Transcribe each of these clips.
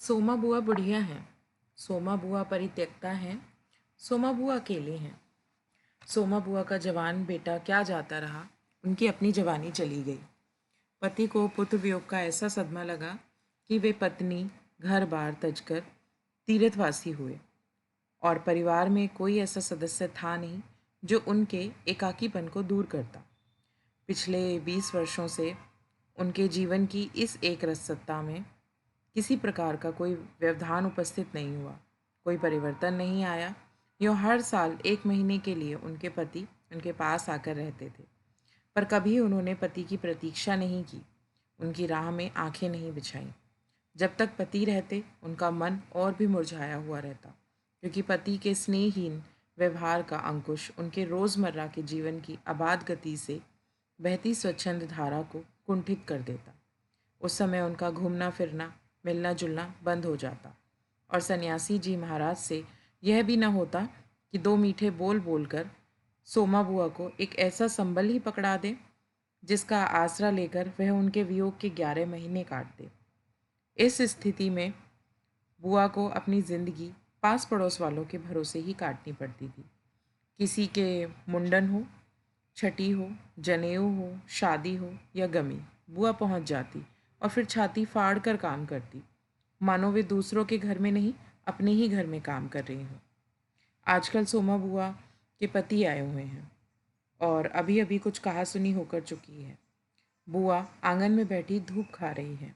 सोमा बुआ बुढ़िया हैं। सोमा बुआ परित्यक्ता हैं। सोमा बुआ अकेले हैं। सोमा बुआ का जवान बेटा क्या जाता रहा, उनकी अपनी जवानी चली गई। पति को पुत्र वियोग का ऐसा सदमा लगा कि वे पत्नी घर बार तजकर तीर्थवासी हुए और परिवार में कोई ऐसा सदस्य था नहीं जो उनके एकाकीपन को दूर करता। पिछले 20 वर्षों से उनके जीवन की इस एक रससत्ता में किसी प्रकार का कोई व्यवधान उपस्थित नहीं हुआ, कोई परिवर्तन नहीं आया। यूँ हर साल 1 महीने के लिए उनके पति उनके पास आकर रहते थे, पर कभी उन्होंने पति की प्रतीक्षा नहीं की, उनकी राह में आंखें नहीं बिछाईं। जब तक पति रहते उनका मन और भी मुरझाया हुआ रहता, क्योंकि पति के स्नेहहीन व्यवहार का अंकुश उनके रोज़मर्रा के जीवन की अबाध गति से बहती स्वच्छंद धारा को कुंठित कर देता। उस समय उनका घूमना फिरना, मिलना जुलना बंद हो जाता और सन्यासी जी महाराज से यह भी न होता कि दो मीठे बोल बोलकर सोमा बुआ को एक ऐसा संबल ही पकड़ा दे जिसका आसरा लेकर वह उनके वियोग के 11 महीने काट दे। इस स्थिति में बुआ को अपनी जिंदगी पास पड़ोस वालों के भरोसे ही काटनी पड़ती थी। किसी के मुंडन हो, छठी हो, जनेऊ हो, शादी हो या गमी, बुआ पहुंच जाती और फिर छाती फाड़ कर काम करती, मानो वे दूसरों के घर में नहीं अपने ही घर में काम कर रही हों। आजकल सोमा बुआ के पति आए हुए हैं और अभी अभी कुछ कहा सुनी होकर चुकी है। बुआ आंगन में बैठी धूप खा रही हैं,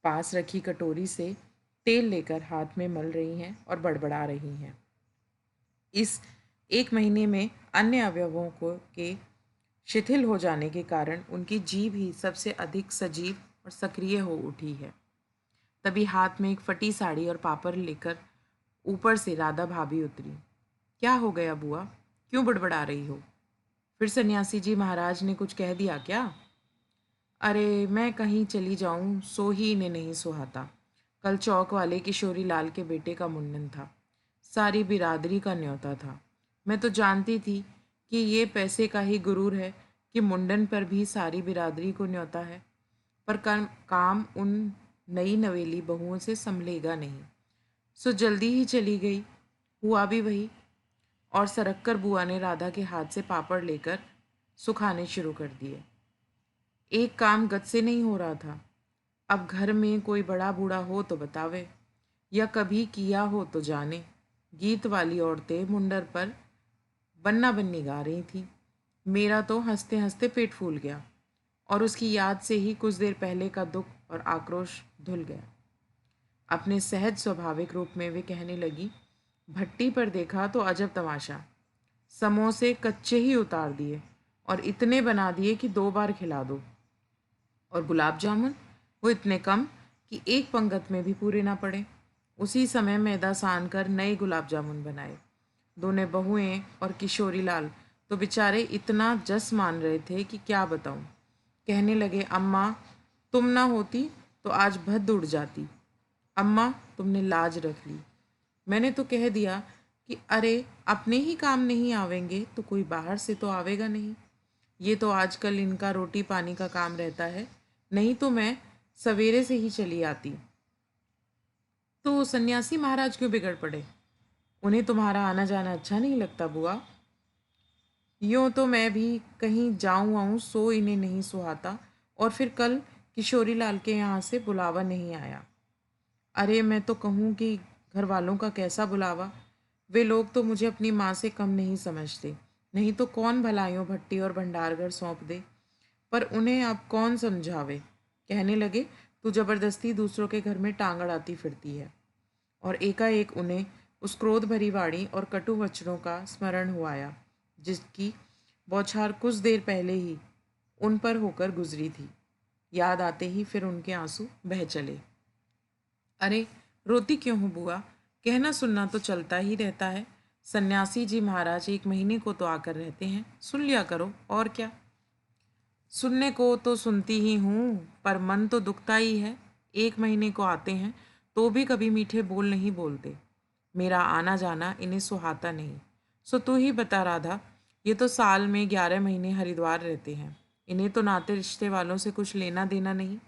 पास रखी कटोरी से तेल लेकर हाथ में मल रही हैं और बड़बड़ा रही हैं। इस 1 महीने में अन्य अवयवों को के शिथिल हो जाने के कारण उनकी जीभ ही सबसे अधिक सजीव और सक्रिय हो उठी है। तभी हाथ में एक फटी साड़ी और पापड़ लेकर ऊपर से राधा भाभी उतरी। क्या हो गया बुआ, क्यों बड़बड़ा रही हो? फिर सन्यासी जी महाराज ने कुछ कह दिया क्या? अरे मैं कहीं चली जाऊं सो ही इन्हें नहीं सुहाता। कल चौक वाले किशोरी लाल के बेटे का मुंडन था, सारी बिरादरी का न्योता था। मैं तो जानती थी कि ये पैसे का ही गुरूर है कि मुंडन पर भी सारी बिरादरी को न्योता है, पर काम उन नई नवेली बहुओं से संभलेगा नहीं। सो जल्दी ही चली गई। हुआ भी वही। और सरक कर बुआ ने राधा के हाथ से पापड़ लेकर सुखाने शुरू कर दिए। एक काम गत से नहीं हो रहा था। अब घर में कोई बड़ा बूढ़ा हो तो बतावे, या कभी किया हो तो जाने। गीत वाली औरतें मुंडर पर बन्ना बन्नी गा रही थी। मेरा तो हंसते हंसते पेट फूल गया और उसकी याद से ही कुछ देर पहले का दुख और आक्रोश धुल गया। अपने सहज स्वाभाविक रूप में वे कहने लगी, भट्टी पर देखा तो अजब तमाशा। समोसे कच्चे ही उतार दिए और इतने बना दिए कि 2 बार खिला दो। और गुलाब जामुन, वो इतने कम कि एक पंगत में भी पूरे ना पड़े। उसी समय मैदा सान कर नए गुलाब जामुन बनाए। दोनों बहुएं और किशोरी लाल तो बेचारे इतना जस मान रहे थे कि क्या बताऊं। कहने लगे, अम्मा तुम ना होती तो आज भद्द उड़ जाती। अम्मा तुमने लाज रख ली। मैंने तो कह दिया कि अरे अपने ही काम नहीं आवेंगे तो कोई बाहर से तो आवेगा नहीं। ये तो आजकल इनका रोटी पानी का काम रहता है, नहीं तो मैं सवेरे से ही चली आती। तो सन्यासी महाराज क्यों बिगड़ पड़े? उन्हें तुम्हारा आना जाना अच्छा नहीं लगता बुआ? यूँ तो मैं भी कहीं जाऊँ आऊँ सो इन्हें नहीं सुहाता, और फिर कल किशोरी लाल के यहाँ से बुलावा नहीं आया। अरे मैं तो कहूँ कि घर वालों का कैसा बुलावा। वे लोग तो मुझे अपनी माँ से कम नहीं समझते, नहीं तो कौन भलाइयों भट्टी और भंडारगर सौंप दे। पर उन्हें अब कौन समझावे। कहने लगे, तू जबरदस्ती दूसरों के घर में टांग अड़ाती फिरती है। और एकाएक उन्हें उस क्रोध भरी वाणी और कटु वचनों का स्मरण हुआ आया जिसकी बौछार कुछ देर पहले ही उन पर होकर गुजरी थी। याद आते ही फिर उनके आंसू बह चले। अरे रोती क्यों हो बुआ? कहना सुनना तो चलता ही रहता है। सन्यासी जी महाराज 1 महीने को तो आकर रहते हैं, सुन लिया करो और क्या। सुनने को तो सुनती ही हूँ, पर मन तो दुखता ही है। 1 महीने को आते हैं तो भी कभी मीठे बोल नहीं बोलते। मेरा आना जाना इन्हें सुहाता नहीं। सो तू ही बता राधा, ये तो साल में 11 महीने हरिद्वार रहते हैं। इन्हें तो नाते रिश्ते वालों से कुछ लेना देना नहीं,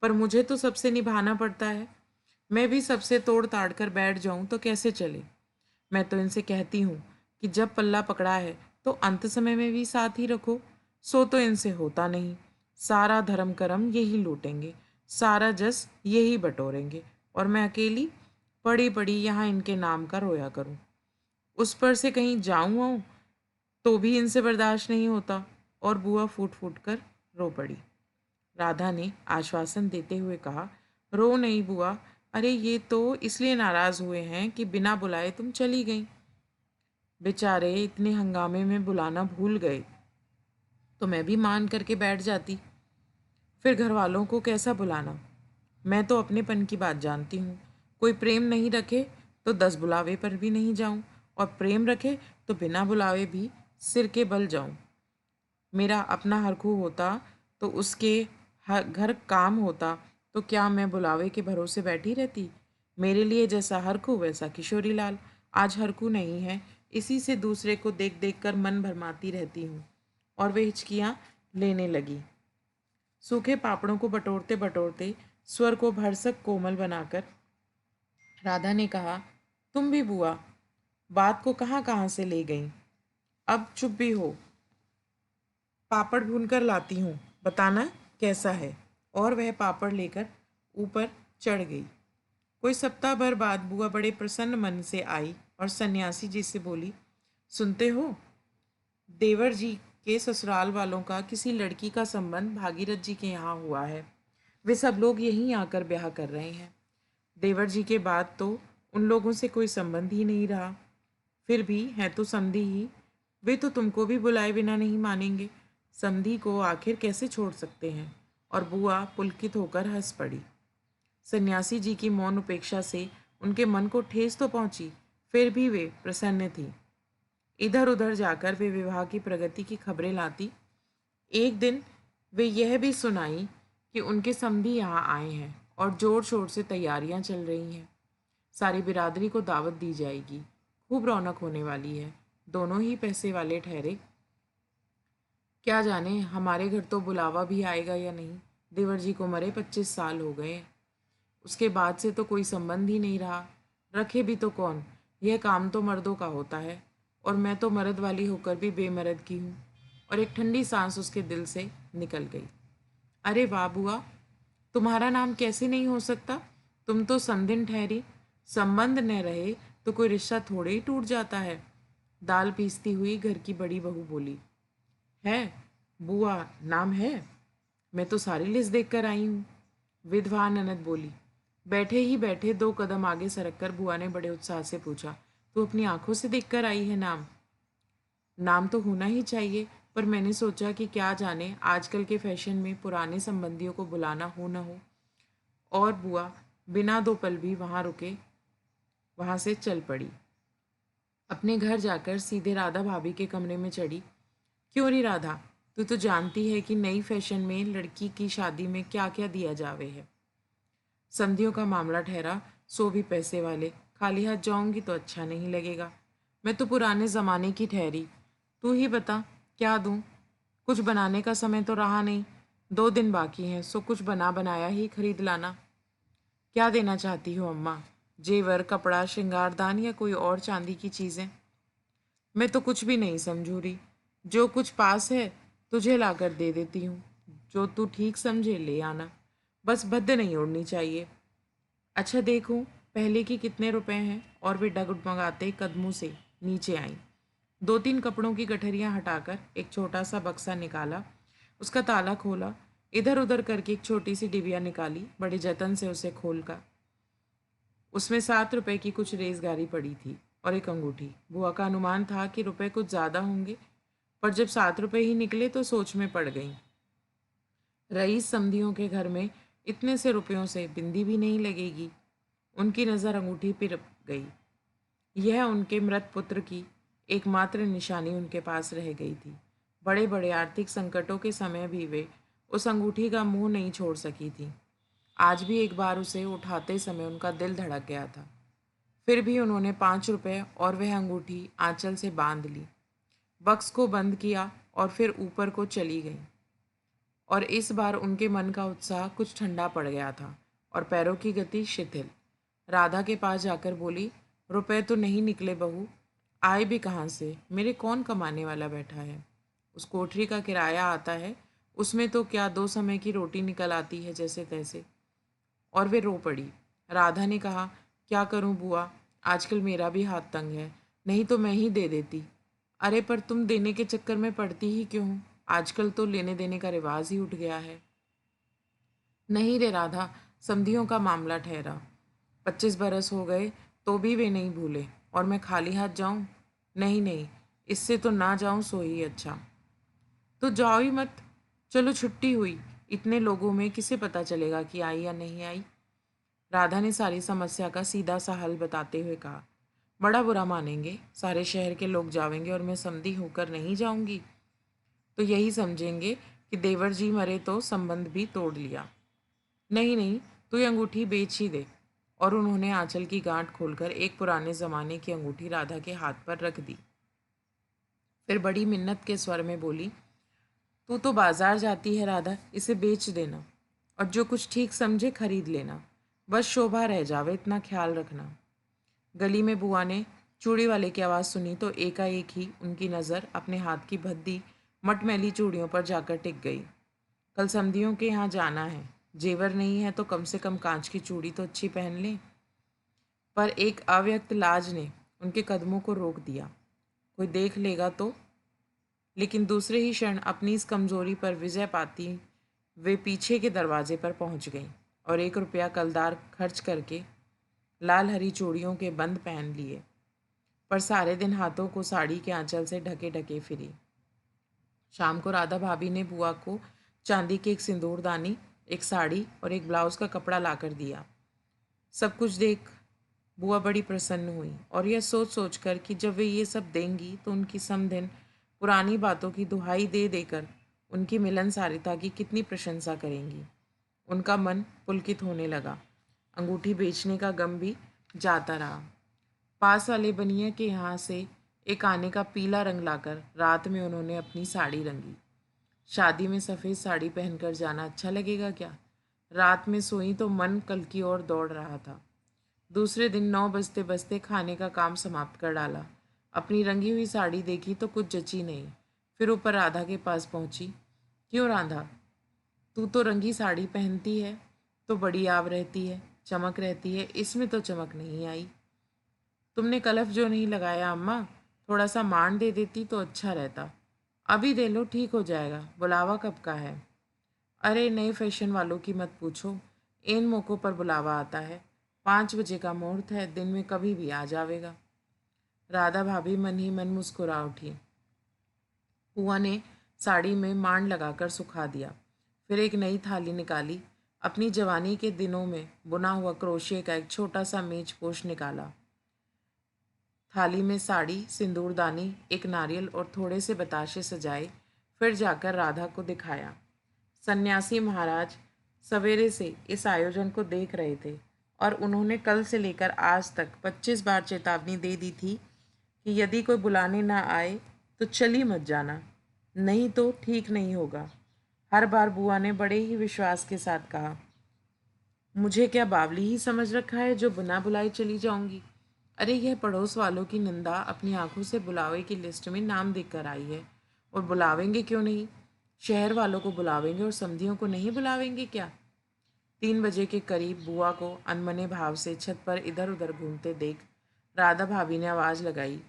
पर मुझे तो सबसे निभाना पड़ता है। मैं भी सबसे तोड़ ताड़ कर बैठ जाऊं तो कैसे चले। मैं तो इनसे कहती हूँ कि जब पल्ला पकड़ा है तो अंत समय में भी साथ ही रखो। सो तो इनसे होता नहीं। सारा धर्म करम यही लूटेंगे, सारा जस यही बटोरेंगे, और मैं अकेली पड़ी पड़ी यहाँ इनके नाम का रोया करूँ। उस पर से कहीं जाऊँ आऊँ तो भी इनसे बर्दाश्त नहीं होता। और बुआ फूट फूट कर रो पड़ी। राधा ने आश्वासन देते हुए कहा, रो नहीं बुआ, अरे ये तो इसलिए नाराज हुए हैं कि बिना बुलाए तुम चली गई। बेचारे इतने हंगामे में बुलाना भूल गए, तो मैं भी मान करके बैठ जाती। फिर घर वालों को कैसा बुलाना। मैं तो अपनेपन की बात जानती हूँ। कोई प्रेम नहीं रखे तो 10 बुलावे पर भी नहीं जाऊँ, और प्रेम रखे तो बिना बुलावे भी सिर के बल जाऊँ। मेरा अपना हरखू होता तो उसके घर काम होता, तो क्या मैं बुलावे के भरोसे बैठी रहती। मेरे लिए जैसा हरखू वैसा किशोरी लाल। आज हरखू नहीं है, इसी से दूसरे को देख देख कर मन भरमाती रहती हूँ। और वे हिचकियाँ लेने लगी। सूखे पापड़ों को बटोरते बटोरते स्वर को भरसक कोमल बनाकर राधा ने कहा, तुम भी बुआ बात को कहाँ कहाँ से ले गई। अब चुप भी हो। पापड़ भून कर लाती हूँ, बताना कैसा है। और वह पापड़ लेकर ऊपर चढ़ गई। कोई सप्ताह भर बाद बुआ बड़े प्रसन्न मन से आई और सन्यासी जी से बोली, सुनते हो, देवर जी के ससुराल वालों का किसी लड़की का संबंध भागीरथ जी के यहाँ हुआ है। वे सब लोग यहीं आकर ब्याह कर रहे हैं। देवर जी के बाद तो उन लोगों से कोई संबंध ही नहीं रहा। फिर भी हैं तो समधी ही। वे तो तुमको भी बुलाए बिना नहीं मानेंगे। समधी को आखिर कैसे छोड़ सकते हैं। और बुआ पुलकित होकर हंस पड़ी। सन्यासी जी की मौन उपेक्षा से उनके मन को ठेस तो पहुंची, फिर भी वे प्रसन्न थी। इधर उधर जाकर वे विवाह की प्रगति की खबरें लाती। एक दिन वे यह भी सुनाई कि उनके समधी यहाँ आए हैं और जोर शोर से तैयारियां चल रही हैं। सारी बिरादरी को दावत दी जाएगी, खूब रौनक होने वाली है। दोनों ही पैसे वाले ठहरे। क्या जाने हमारे घर तो बुलावा भी आएगा या नहीं। देवर जी को मरे 25 साल हो गए। उसके बाद से तो कोई संबंध ही नहीं रहा। रखे भी तो कौन। यह काम तो मर्दों का होता है, और मैं तो मर्द वाली होकर भी बेमर्द की हूँ। और एक ठंडी सांस उसके दिल से निकल गई। अरे वाह बुआ, तुम्हारा नाम कैसे नहीं हो सकता। तुम तो समधिन ठहरी। संबंध न रहे तो कोई रिश्ता थोड़े ही टूट जाता है। दाल पीसती हुई घर की बड़ी बहू बोली। है बुआ, नाम है। मैं तो सारी लिस्ट देख कर आई हूँ। विधवा ननद बोली। बैठे ही बैठे 2 कदम आगे सरक कर बुआ ने बड़े उत्साह से पूछा, तू अपनी आंखों से देख कर आई है नाम। नाम तो होना ही चाहिए, पर मैंने सोचा कि क्या जाने आजकल के फैशन में पुराने संबंधियों को बुलाना हो न हो। और बुआ बिना 2 पल भी वहाँ रुके वहाँ से चल पड़ी। अपने घर जाकर सीधे राधा भाभी के कमरे में चढ़ी। क्यों री राधा, तू तो जानती है कि नई फैशन में लड़की की शादी में क्या क्या दिया जावे है। संधियों का मामला ठहरा, सो भी पैसे वाले। खाली हाथ जाऊंगी तो अच्छा नहीं लगेगा। मैं तो पुराने ज़माने की ठहरी। तू ही बता क्या दूं। कुछ बनाने का समय तो रहा नहीं। 2 दिन बाकी हैं, सो कुछ बना बनाया ही खरीद लाना। क्या देना चाहती हो अम्मा। जेवर, कपड़ा, श्रृंगारदान या कोई और चांदी की चीज़ें। मैं तो कुछ भी नहीं समझू रही। जो कुछ पास है तुझे लाकर दे देती हूँ। जो तू ठीक समझे ले आना। बस भद्द नहीं उड़नी चाहिए। अच्छा देखूं पहले की कितने रुपए हैं। और वे डगमगाते कदमों से नीचे आईं। 2-3 कपड़ों की गठरियां हटाकर एक छोटा सा बक्सा निकाला। उसका ताला खोला। इधर उधर करके एक छोटी सी डिबिया निकाली। बड़े जतन से उसे खोलकर उसमें 7 रुपए की कुछ रेजगारी पड़ी थी और एक अंगूठी। बुआ का अनुमान था कि रुपए कुछ ज़्यादा होंगे, पर जब 7 रुपए ही निकले तो सोच में पड़ गई। रईस समधियों के घर में इतने से रुपयों से बिंदी भी नहीं लगेगी। उनकी नज़र अंगूठी पर गई। यह उनके मृत पुत्र की एकमात्र निशानी उनके पास रह गई थी। बड़े बड़े आर्थिक संकटों के समय भी वे उस अंगूठी का मुंह नहीं छोड़ सकी थी। आज भी एक बार उसे उठाते समय उनका दिल धड़क गया था। फिर भी उन्होंने 5 रुपए और वह अंगूठी आंचल से बांध ली, बक्स को बंद किया और फिर ऊपर को चली गई। और इस बार उनके मन का उत्साह कुछ ठंडा पड़ गया था और पैरों की गति शिथिल। राधा के पास जाकर बोली, रुपए तो नहीं निकले बहू, आए भी कहाँ से? मेरे कौन कमाने वाला बैठा है? उस कोठरी का किराया आता है, उसमें तो क्या 2 समय की रोटी निकल आती है जैसे तैसे। और वे रो पड़ी। राधा ने कहा, क्या करूं बुआ, आजकल मेरा भी हाथ तंग है, नहीं तो मैं ही दे देती। अरे पर तुम देने के चक्कर में पड़ती ही क्यों हो? आजकल तो लेने देने का रिवाज ही उठ गया है। नहीं रे राधा, समधियों का मामला ठहरा। 25 बरस हो गए तो भी वे नहीं भूले, और मैं खाली हाथ जाऊं? नहीं नहीं, इससे तो ना जाऊं सो ही अच्छा। तो जाओ ही मत। चलो छुट्टी हुई, इतने लोगों में किसे पता चलेगा कि आई या नहीं आई? राधा ने सारी समस्या का सीधा सा हल बताते हुए कहा, बड़ा बुरा मानेंगे, सारे शहर के लोग जावेंगे और मैं समधी होकर नहीं जाऊंगी तो यही समझेंगे कि देवर जी मरे तो संबंध भी तोड़ लिया। नहीं नहीं, तू ये अंगूठी बेच ही दे। और उन्होंने आंचल की गांठ खोलकर एक पुराने जमाने की अंगूठी राधा के हाथ पर रख दी। फिर बड़ी मिन्नत के स्वर में बोली, तू तो बाजार जाती है राधा, इसे बेच देना और जो कुछ ठीक समझे खरीद लेना, बस शोभा रह जावे इतना ख्याल रखना। गली में बुआ ने चूड़ी वाले की आवाज़ सुनी तो एकाएक ही उनकी नज़र अपने हाथ की भद्दी मटमैली चूड़ियों पर जाकर टिक गई। कल समधियों के यहाँ जाना है, जेवर नहीं है तो कम से कम कांच की चूड़ी तो अच्छी पहन लें। पर एक अव्यक्त लाज ने उनके कदमों को रोक दिया। कोई देख लेगा तो? लेकिन दूसरे ही क्षण अपनी इस कमजोरी पर विजय पाती वे पीछे के दरवाजे पर पहुंच गईं और 1 रुपया कलदार खर्च करके लाल हरी चूड़ियों के बंद पहन लिए, पर सारे दिन हाथों को साड़ी के आंचल से ढके ढके फिरी। शाम को राधा भाभी ने बुआ को चांदी की एक सिंदूरदानी, एक साड़ी और एक ब्लाउज का कपड़ा लाकर दिया। सब कुछ देख बुआ बड़ी प्रसन्न हुई और यह सोच सोच कर कि जब वे ये सब देंगी तो उनकी समधिन पुरानी बातों की दुहाई दे देकर उनकी मिलनसारिता की कितनी प्रशंसा करेंगी। उनका मन पुलकित होने लगा। अंगूठी बेचने का गम भी जाता रहा। पास वाले बनिया के यहाँ से एक आने का पीला रंग लाकर रात में उन्होंने अपनी साड़ी रंगी। शादी में सफ़ेद साड़ी पहनकर जाना अच्छा लगेगा क्या? रात में सोई तो मन कल की ओर दौड़ रहा था। दूसरे दिन 9 बजते बजते खाने का काम समाप्त कर डाला। अपनी रंगी हुई साड़ी देखी तो कुछ जची नहीं। फिर ऊपर राधा के पास पहुंची। क्यों राधा, तू तो रंगी साड़ी पहनती है तो बड़ी आव रहती है, चमक रहती है, इसमें तो चमक नहीं आई। तुमने कलफ जो नहीं लगाया अम्मा, थोड़ा सा मान दे देती तो अच्छा रहता। अभी दे लो, ठीक हो जाएगा, बुलावा कब का है? अरे नए फैशन वालों की मत पूछो, इन मौक़ों पर बुलावा आता है। 5 बजे का मुहूर्त है, दिन में कभी भी आ जावेगा। राधा भाभी मन ही मन मुस्कुरा उठी। बुआ ने साड़ी में मांड लगाकर सुखा दिया। फिर एक नई थाली निकाली। अपनी जवानी के दिनों में बुना हुआ क्रोशिया का एक छोटा सा मेज पोश निकाला। थाली में साड़ी, सिंदूरदानी, एक नारियल और थोड़े से बताशे सजाए। फिर जाकर राधा को दिखाया। सन्यासी महाराज सवेरे से इस आयोजन को देख रहे थे और उन्होंने कल से लेकर आज तक 25 बार चेतावनी दे दी थी कि यदि कोई बुलाने ना आए तो चली मत जाना, नहीं तो ठीक नहीं होगा। हर बार बुआ ने बड़े ही विश्वास के साथ कहा, मुझे क्या बावली ही समझ रखा है जो बिना बुलाए चली जाऊंगी? अरे यह पड़ोस वालों की निंदा अपनी आंखों से बुलावे की लिस्ट में नाम देकर आई है, और बुलावेंगे क्यों नहीं? शहर वालों को बुलावेंगे और समधियों को नहीं बुलावेंगे क्या? 3 बजे के करीब बुआ को अनमने भाव से छत पर इधर उधर घूमते देख राधा भाभी ने आवाज़ लगाई,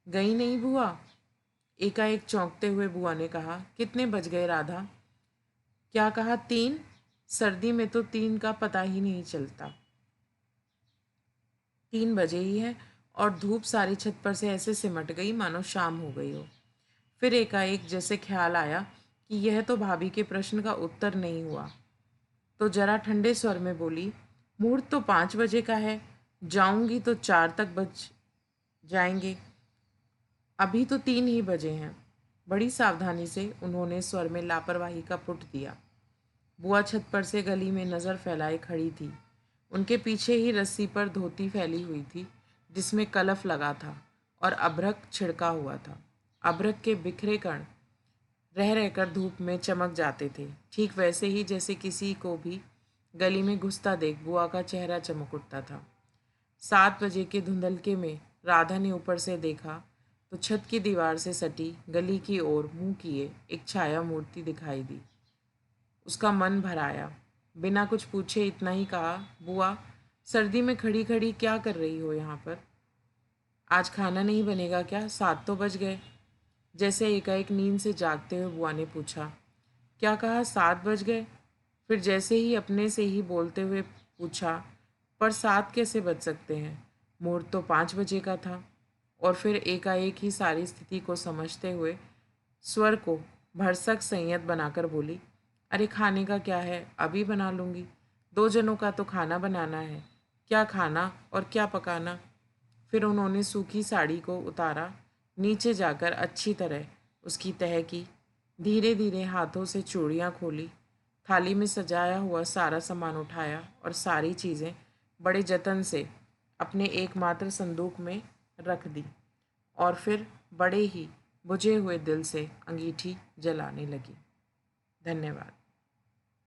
गई नहीं बुआ? एकाएक चौंकते हुए बुआ ने कहा, कितने बज गए राधा? क्या कहा, 3? सर्दी में तो 3 का पता ही नहीं चलता। 3 बजे ही है और धूप सारी छत पर से ऐसे सिमट गई मानो शाम हो गई हो। फिर एकाएक जैसे ख्याल आया कि यह तो भाभी के प्रश्न का उत्तर नहीं हुआ, तो जरा ठंडे स्वर में बोली, मुहूर्त तो 5 बजे का है, जाऊंगी तो 4 तक बज जाएंगे, अभी तो 3 ही बजे हैं। बड़ी सावधानी से उन्होंने स्वर में लापरवाही का पुट दिया। बुआ छत पर से गली में नज़र फैलाए खड़ी थी। उनके पीछे ही रस्सी पर धोती फैली हुई थी जिसमें कलफ लगा था और अभ्रक छिड़का हुआ था। अभ्रक के बिखरे कण रह रहकर धूप में चमक जाते थे, ठीक वैसे ही जैसे किसी को भी गली में घुसता देख बुआ का चेहरा चमक उठता था। 7 बजे के धुंधलके में राधा ने ऊपर से देखा तो छत की दीवार से सटी गली की ओर मुंह किए एक छाया मूर्ति दिखाई दी। उसका मन भर आया। बिना कुछ पूछे इतना ही कहा, बुआ, सर्दी में खड़ी खड़ी क्या कर रही हो यहाँ पर? आज खाना नहीं बनेगा क्या? 7 तो बज गए। जैसे एकाएक नींद से जागते हुए बुआ ने पूछा। क्या कहा? 7 बज गए? फिर जैसे ही अपने से ही बोलते हुए पूछा, पर 7 कैसे बज सकते हैं? मुहूर्त तो 5 बजे का था। और फिर एकाएक ही सारी स्थिति को समझते हुए स्वर को भरसक संयत बनाकर बोली, अरे खाने का क्या है, अभी बना लूँगी। 2 जनों का तो खाना बनाना है। क्या खाना और क्या पकाना। फिर उन्होंने सूखी साड़ी को उतारा, नीचे जाकर अच्छी तरह उसकी तह की, धीरे धीरे हाथों से चूड़ियाँ खोली, थाली में सजाया हुआ सारा सामान उठाया और सारी चीज़ें बड़े जतन से अपने एकमात्र संदूक में रख दी और फिर बड़े ही बुझे हुए दिल से अंगीठी जलाने लगी। धन्यवाद।